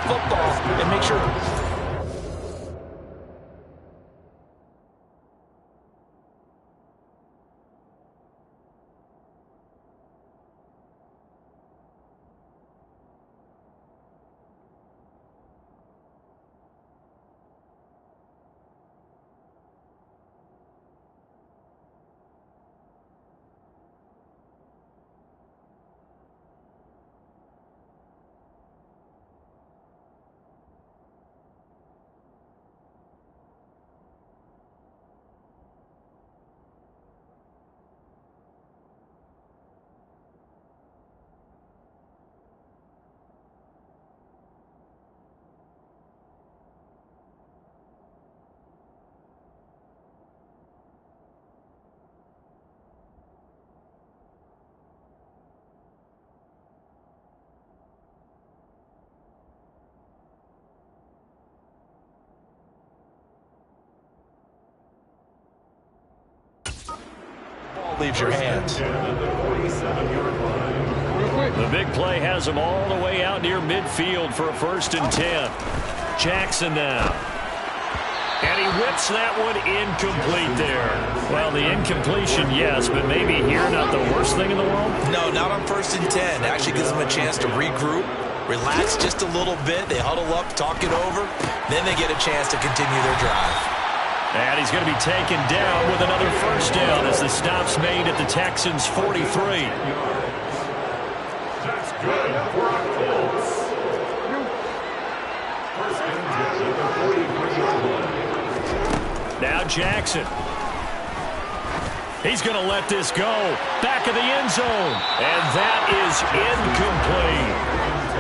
football and make sure. Leaves your hands. The big play has him all the way out near midfield for a 1st and 10. Jackson now. And he whips that one incomplete there. Well, the incompletion, yes, but maybe here not the worst thing in the world? No, not on 1st and 10. Actually gives them a chance to regroup, relax just a little bit. They huddle up, talk it over. Then they get a chance to continue their drive. And he's going to be taken down with another 1st down as the stop's made at the Texans' 43. That's good for a Colts. Now Jackson. He's going to let this go. Back of the end zone. And that is incomplete.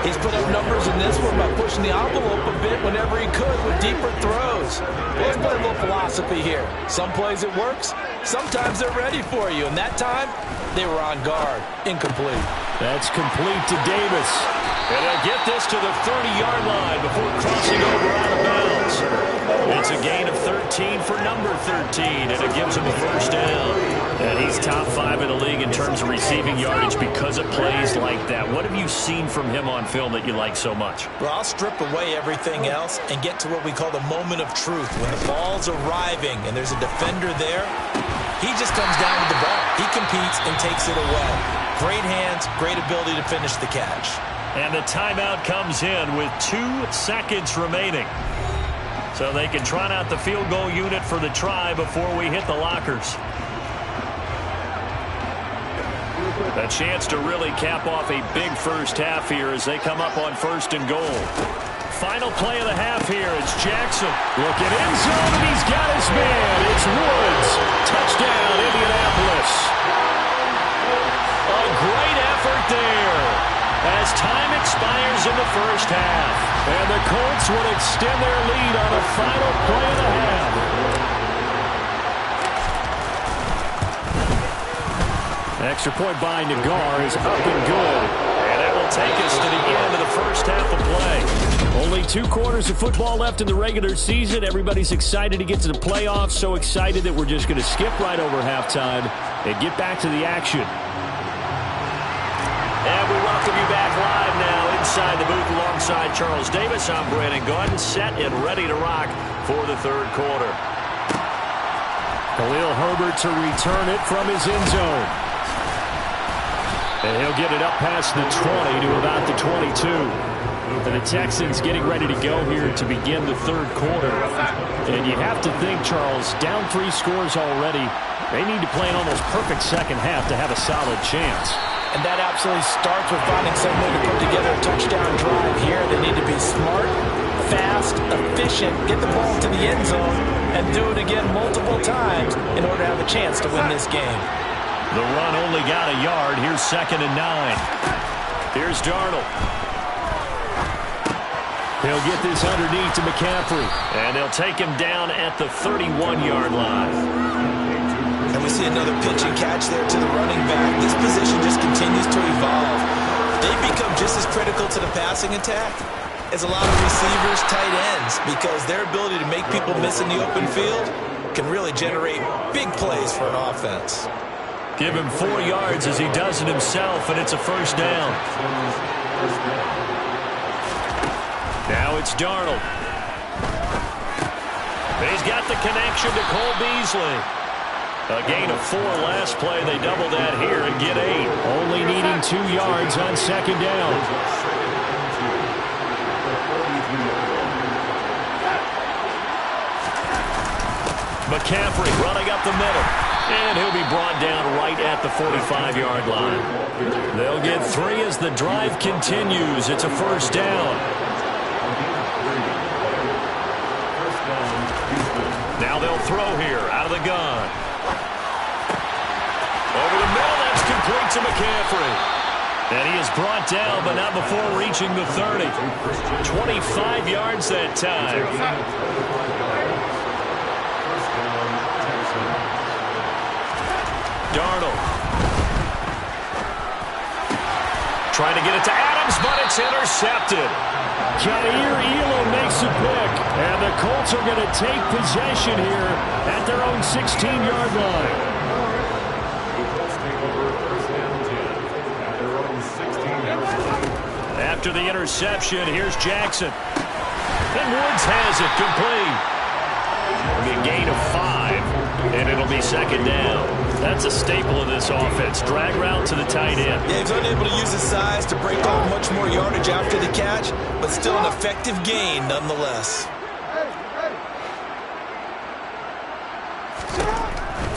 He's put up numbers in this one by pushing the envelope a bit whenever he could with deeper throws. Let's play a little philosophy here. Some plays it works. Sometimes they're ready for you. And that time, they were on guard. Incomplete. That's complete to Davis. And they'll get this to the 30-yard line before crossing over out of bounds. It's a gain of 13 for number 13, and it gives him a 1st down. And he's top 5 in the league in terms of receiving yardage because of plays like that. What have you seen from him on film that you like so much? Well, I'll strip away everything else and get to what we call the moment of truth. When the ball's arriving and there's a defender there, he just comes down with the ball. He competes and takes it away. Great hands, great ability to finish the catch. And the timeout comes in with 2 seconds remaining. So they can trot out the field goal unit for the try before we hit the lockers. A chance to really cap off a big 1st half here as they come up on 1st and goal. Final play of the half here. It's Jackson. Looking end zone, and he's got his man. It's Woods. Touchdown, Indianapolis. A great effort there as time expires in the 1st half. And the Colts will extend their lead on the final play of the half. Extra point by Nagar is up and good. And that will take us to the end of the 1st half of play. Only 2 quarters of football left in the regular season. Everybody's excited to get to the playoffs. So excited that we're just going to skip right over halftime and get back to the action. And we welcome you back live now inside the booth alongside Charles Davis. I'm Brandon Gordon, set and ready to rock for the 3rd quarter. Khalil Herbert to return it from his end zone. And he'll get it up past the 20 to about the 22. And the Texans getting ready to go here to begin the 3rd quarter. And you have to think, Charles, down 3 scores already. They need to play an almost perfect 2nd half to have a solid chance. And that absolutely starts with finding some way to put together a touchdown drive here. They need to be smart, fast, efficient, get the ball to the end zone, and do it again multiple times in order to have a chance to win this game. The run only got a yard. Here's 2nd and 9. Here's Darnold. He'll get this underneath to McCaffrey. And they'll take him down at the 31-yard line. And we see another pitch and catch there to the running back. This position just continues to evolve. They become just as critical to the passing attack as a lot of receivers, tight ends, because their ability to make people miss in the open field can really generate big plays for an offense. Give him 4 yards as he does it himself, and it's a 1st down. Now it's Darnold. He's got the connection to Cole Beasley. A gain of 4 last play. They double that here and get 8. Only needing 2 yards on second down. McCaffrey running up the middle. And he'll be brought down right at the 45-yard line. They'll get 3 as the drive continues. It's a first down. Now they'll throw here out of the gun. Over the middle, that's complete to McCaffrey. And he is brought down, but not before reaching the 30. 25 yards that time. Darnold. Trying to get it to Adams, but it's intercepted. Jair Elam makes a pick, and the Colts are going to take possession here at their own 16-yard line. After the interception, here's Jackson. And Woods has it complete. It'll be a gain of 5, and it'll be second down. That's a staple of this offense. Drag route to the tight end. Yeah, he's unable to use his size to break off much more yardage after the catch, but still an effective gain nonetheless.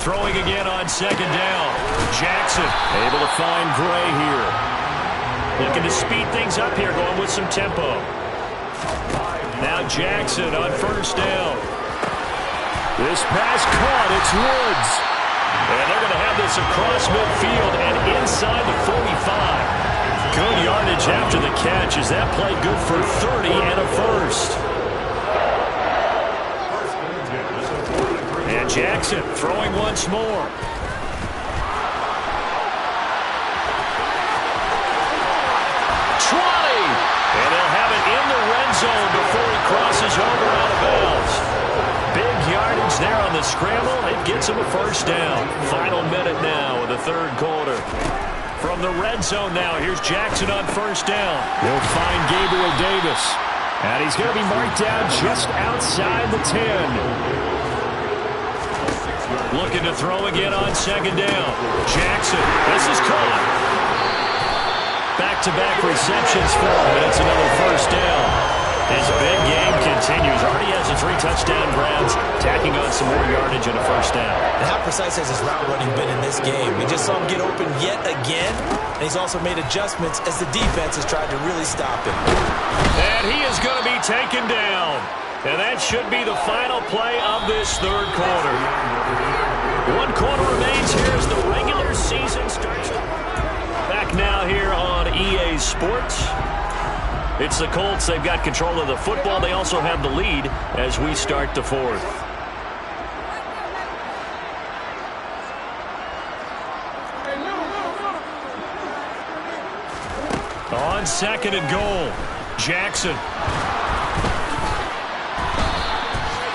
Throwing again on second down. Jackson able to find Gray here. Looking to speed things up here, going with some tempo. Now Jackson on first down. This pass caught. It's Woods. And they're going to have this across midfield and inside the 45. Good yardage after the catch. Is that play good for 30 and a first? And Jackson throwing once more. And they'll have it in the red zone before he crosses over out of bounds. Big yardage there on the scramble. It gets him a first down. Final minute now of the third quarter. From the red zone now, here's Jackson on first down. He'll find Gabriel Davis. And he's going to be marked down just outside the 10. Looking to throw again on second down. Jackson, this is caught. Back-to-back receptions for him, and it's another first down. His big game continues. Already has the 3 touchdown grabs, tacking on some more yardage and a first down. And how precise has his route running been in this game? We just saw him get open yet again, and he's also made adjustments as the defense has tried to really stop him. And he is going to be taken down. And that should be the final play of this third quarter. 1 quarter remains here as the regular season starts. Back now here on EA Sports. It's the Colts. They've got control of the football. They also have the lead as we start the fourth. On second and goal, Jackson.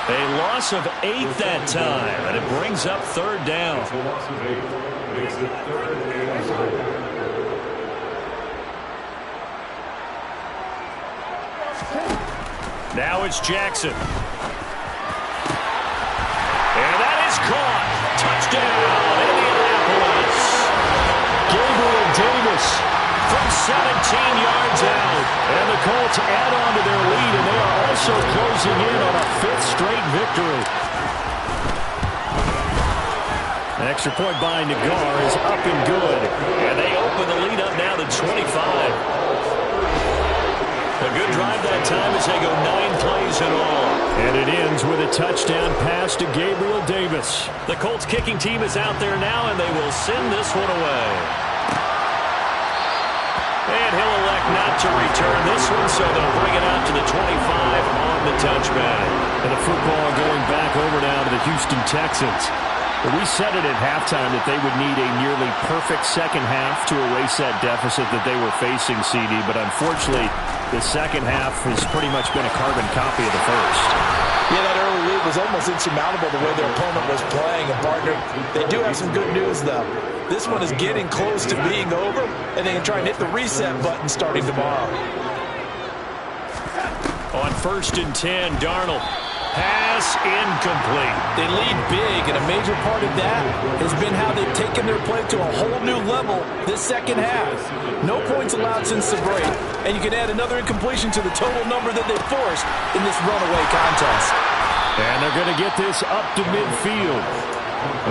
A loss of 8 that time, and it brings up third down. Now it's Jackson. And that is caught. Touchdown, Indianapolis. Gabriel Davis from 17 yards out. And the Colts add on to their lead, and they are also closing in on a 5th straight victory. An extra point by Nagar is up and good. And they open the lead up now to 25. A good drive that time as they go 9 plays in all. And it ends with a touchdown pass to Gabriel Davis. The Colts kicking team is out there now, and they will send this one away. And he'll elect not to return this one, so they'll bring it out to the 25 on the touchback. And the football going back over now to the Houston Texans. We said it at halftime that they would need a nearly perfect second half to erase that deficit that they were facing, CD. But unfortunately, the second half has pretty much been a carbon copy of the first. Yeah, that early lead was almost insurmountable the way their opponent was playing. And, partner, they do have some good news, though. This one is getting close to being over, and they can try and hit the reset button starting tomorrow. On 1st and 10, Darnold. Pass incomplete. They lead big, and a major part of that has been how they've taken their play to a whole new level this second half. No points allowed since the break, and you can add another incompletion to the total number that they forced in this runaway contest. And they're going to get this up to midfield.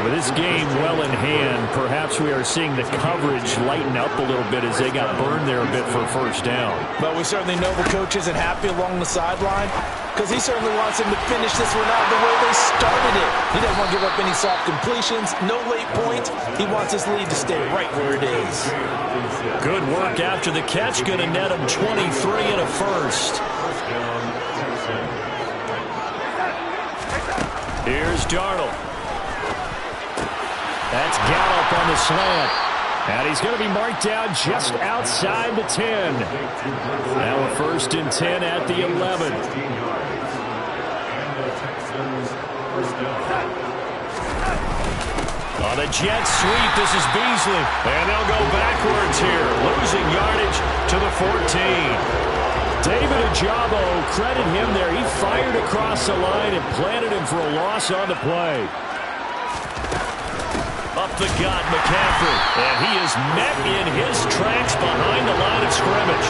With this game well in hand, perhaps we are seeing the coverage lighten up a little bit as they got burned there a bit for first down. But we certainly know the coach isn't happy along the sideline because he certainly wants him to finish this one out the way they started it. He doesn't want to give up any soft completions, no late points. He wants his lead to stay right where it is. Good work after the catch, going to net him 23 and a first. Here's Darnold. That's Gallup on the slant. And he's going to be marked down just outside the 10. Now a 1st and 10 at the 11. On a jet sweep, this is Beasley. And they'll go backwards here, losing yardage to the 14. David Ojabo, credit him there. He fired across the line and planted him for a loss on the play. Up the gut, McCaffrey. And he is met in his tracks behind the line of scrimmage.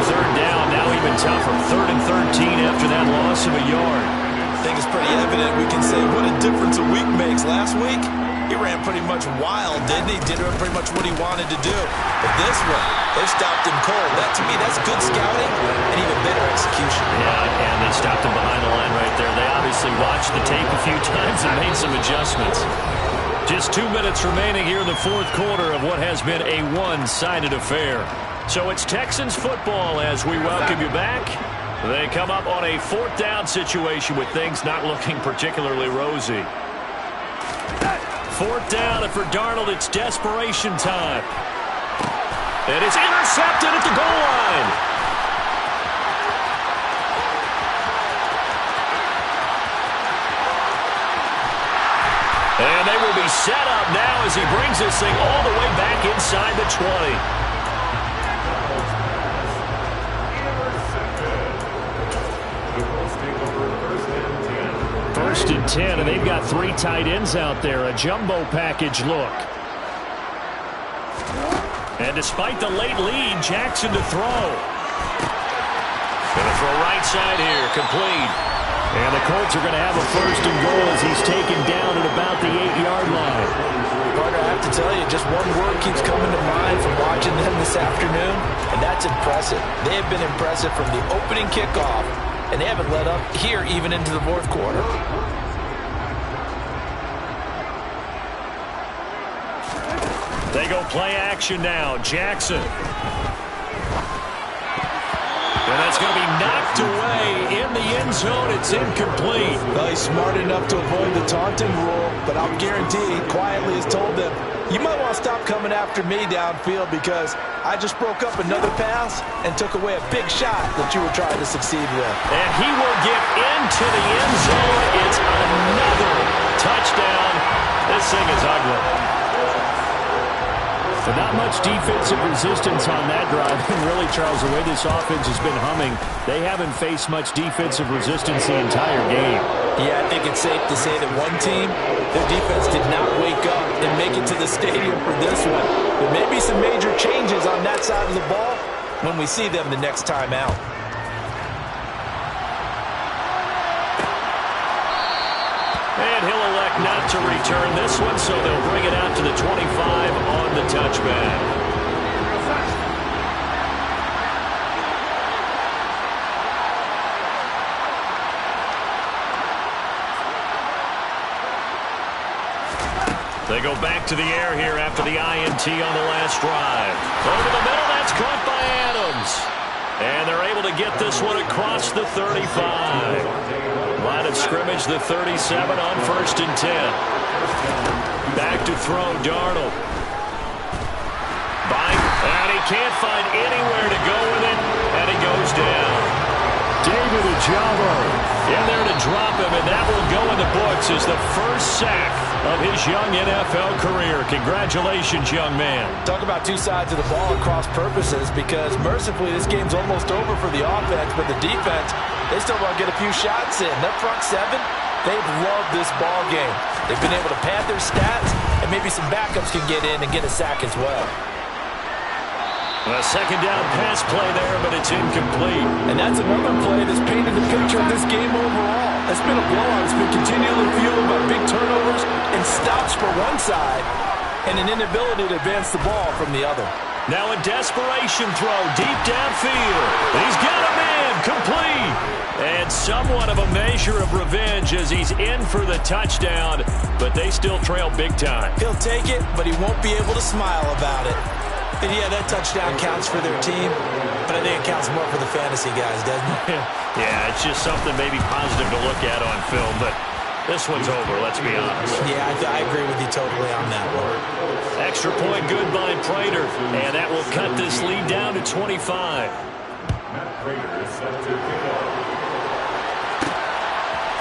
3rd down, now even tougher. 3rd and 13 after that loss of a yard. I think it's pretty evident we can say what a difference a week makes. Last week, he ran pretty much wild, didn't he? Did pretty much what he wanted to do. But this one, they stopped him cold. That, to me, that's good scouting and even better execution. Yeah, and they stopped him behind the line right there. They obviously watched the tape a few times and made some adjustments. Just 2 minutes remaining here in the 4th quarter of what has been a one-sided affair. So it's Texans football as we welcome you back. They come up on a 4th down situation with things not looking particularly rosy. 4th down, and for Darnold, it's desperation time. And it's intercepted at the goal line. And they will be set up now as he brings this thing all the way back inside the 20. First and 10, and they've got 3 tight ends out there. A jumbo package look. And despite the late lead, Jackson to throw. Going to throw right side here, complete. And the Colts are going to have a 1st and goal as he's taken down at about the 8-yard line. Partner, I have to tell you, just one word keeps coming to mind from watching them this afternoon, and that's impressive. They have been impressive from the opening kickoff, and they haven't let up here even into the 4th quarter. They go play action now. Jackson. And that's going to be knocked away in the end zone. It's incomplete. Well, he's smart enough to avoid the taunting rule, but I'll guarantee he quietly has told them, you might want to stop coming after me downfield because I just broke up another pass and took away a big shot that you were trying to succeed with. And he will get into the end zone. It's another touchdown. This thing is ugly. But not much defensive resistance on that drive. And really, Charles, the way this offense has been humming, they haven't faced much defensive resistance the entire game. Yeah, I think it's safe to say that one team, their defense did not wake up and make it to the stadium for this one. There may be some major changes on that side of the ball when we see them the next time out. And he'll elect not to return this one, so they'll bring it out to the 25 on the touchback. They go back to the air here after the INT on the last drive. Over the middle, that's caught by Adams. And they're able to get this one across the 35. Line of scrimmage, the 37 on 1st and 10. Back to throw, Darnold. And he can't find anywhere to go with it, and he goes down. David Ojabo in there to drop him, and that will go in the books as the first sack of his young NFL career. Congratulations, young man. Talk about two sides of the ball at cross purposes, because mercifully this game's almost over for the offense, but the defense, they still want to get a few shots in. Their front seven, they've loved this ball game. They've been able to pad their stats, and maybe some backups can get in and get a sack as well. A second down pass play there, but it's incomplete. And that's another play that's painted the picture of this game overall. It's been a blowout. It's been continually fueled by big turnovers and stops for one side and an inability to advance the ball from the other. Now a desperation throw deep downfield. He's got a man, complete. And somewhat of a measure of revenge as he's in for the touchdown, but they still trail big time. He'll take it, but he won't be able to smile about it. And yeah, that touchdown counts for their team, but I think it counts more for the fantasy guys, doesn't it? Yeah, it's just something maybe positive to look at on film, but this one's over, let's be honest. Yeah, I agree with you totally on that one. Extra point good by Prater, and that will cut this lead down to 25.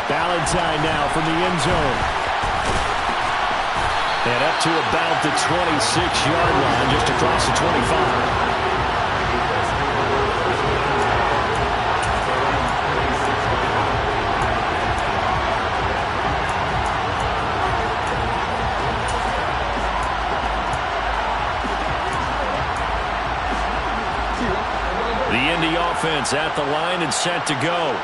Valentine now from the end zone. And up to about the 26-yard line, just across the 25. The Indy offense at the line and set to go.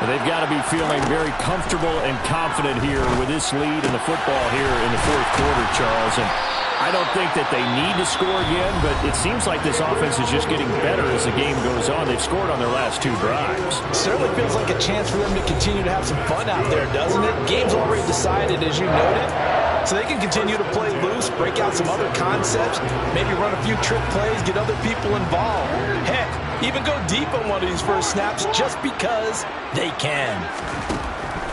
They've got to be feeling very comfortable and confident here with this lead in the football here in the fourth quarter, Charles. And I don't think that they need to score again, but it seems like this offense is just getting better as the game goes on. They've scored on their last two drives. Certainly feels like a chance for them to continue to have some fun out there, doesn't it? Game's already decided, as you noted. So they can continue to play loose, break out some other concepts, maybe run a few trick plays, get other people involved. Heck, even go deep on one of these first snaps just because they can.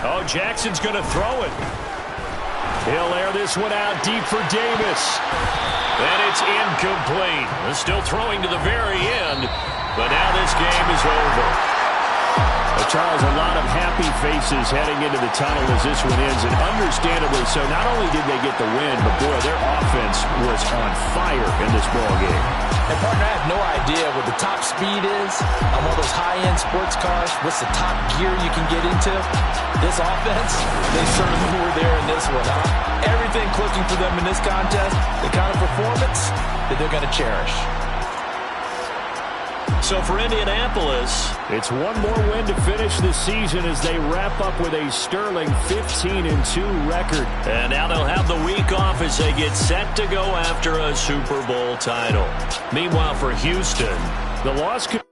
Oh, Jackson's going to throw it. He'll air this one out deep for Davis. And it's incomplete. They're still throwing to the very end, but now this game is over. Charles, a lot of happy faces heading into the tunnel as this one ends, and understandably so. Not only did they get the win, but boy, their offense was on fire in this ball game. And partner, I have no idea what the top speed is on one of those high-end sports cars. What's the top gear you can get into? This offense, they certainly were there in this one, huh? Everything clicking for them in this contest, the kind of performance that they're going to cherish. So for Indianapolis, it's one more win to finish the season as they wrap up with a sterling 15-2 record. And now they'll have the week off as they get set to go after a Super Bowl title. Meanwhile, for Houston, the loss could